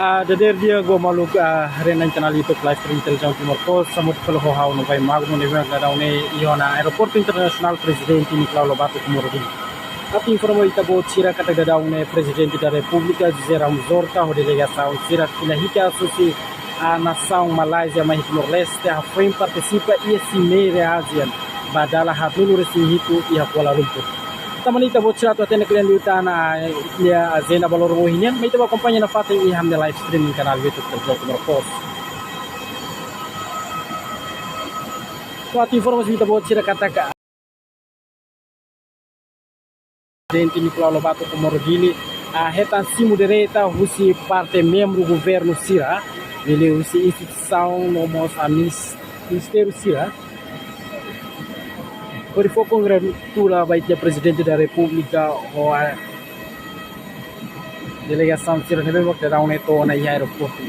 Dader dia go maluk renan channel YouTube live stream televisão Timor Coast samut pelo hau no vai magno ne vem da une iona aeroporto internacional Presidente Nicolau Lobato Comorodi. Ati informo ita bo tira kata da une Presidente da República José Ramos Horta o Delegasaun Fila hikas a nação Malásia mais Timor-Leste hafoin partesipa Iha Simeira ASEAN badala hatulu resihitu Iha Kuala Lumpur. Tamanita buat cerita tentang kalian di utara ya Zena Balor Wohinian, may tawa kumpanya na fatih Iham na live streaming kanal YouTube terjauh Timor Coast. Suatu informasi kita buat cerita kata Presidente Nicolau Lobato Comorodi hetan si modereta husi parte membro governo Sira, ele husi instituição nomos amis Ministério Sira. Por isso, congratula baiknya Presidente da República ou a Delegasaun Fila ne memang da une to Ona Iha aeroporto.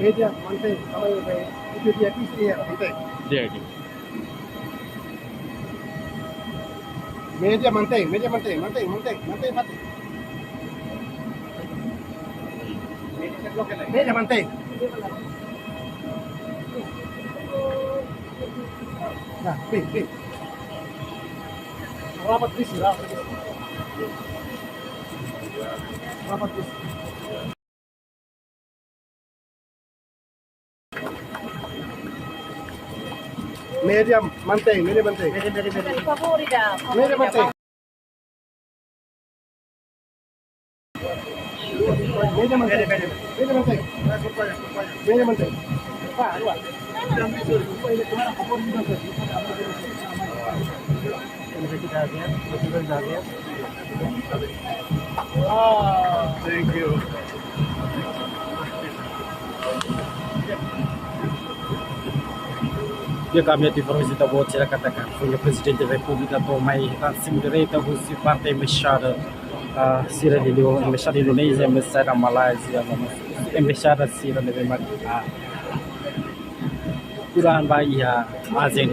Media mantém, itu dia kisah mantém. Dia aqui. Media mantém, mati. Media mantém. Nah, pi. Rapat bis. Media mantém. Per favore, Media mantém. Thank you. Dia kami ati informasi ta buat cerita katakan foi Presidente República to mai si modereta husi parte embaixada Sira de embaixada Indonésia, embaixada Malásia, embaixada Sira de memang kurang baik ya ASEAN.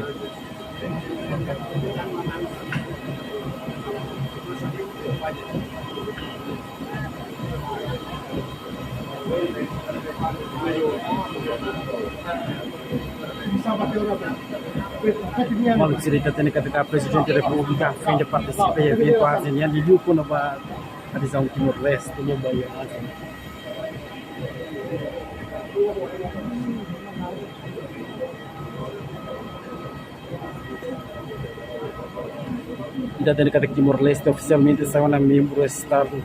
Malu cerita tentang ketika Presidente República vem participar em evento ASEAN yang didukung oleh Delegasaun Timor-Leste ini bayar ASEAN. Ida tentang ketika Timor-Leste oficialmente são membro do Estado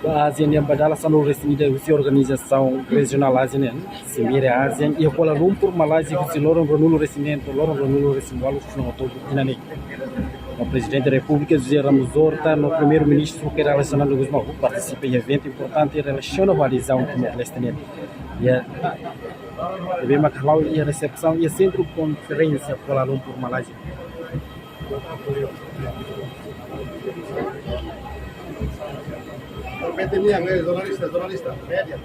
ASEAN yang badala sanul resmi da usi organização regional ASEAN Simeira ASEAN e Kuala Lumpur Malaysia usi lorong renulu residente lorong renulu resimualu no todo dinani o Prezidente Repúblika José Ramos Horta no primeiro-ministro que relacionado com os maus participa em evento importante em relação à adesão como palestiniano e deve macau e a recepção e centro de conferência Kuala Lumpur Malaysia. Jornalista, média.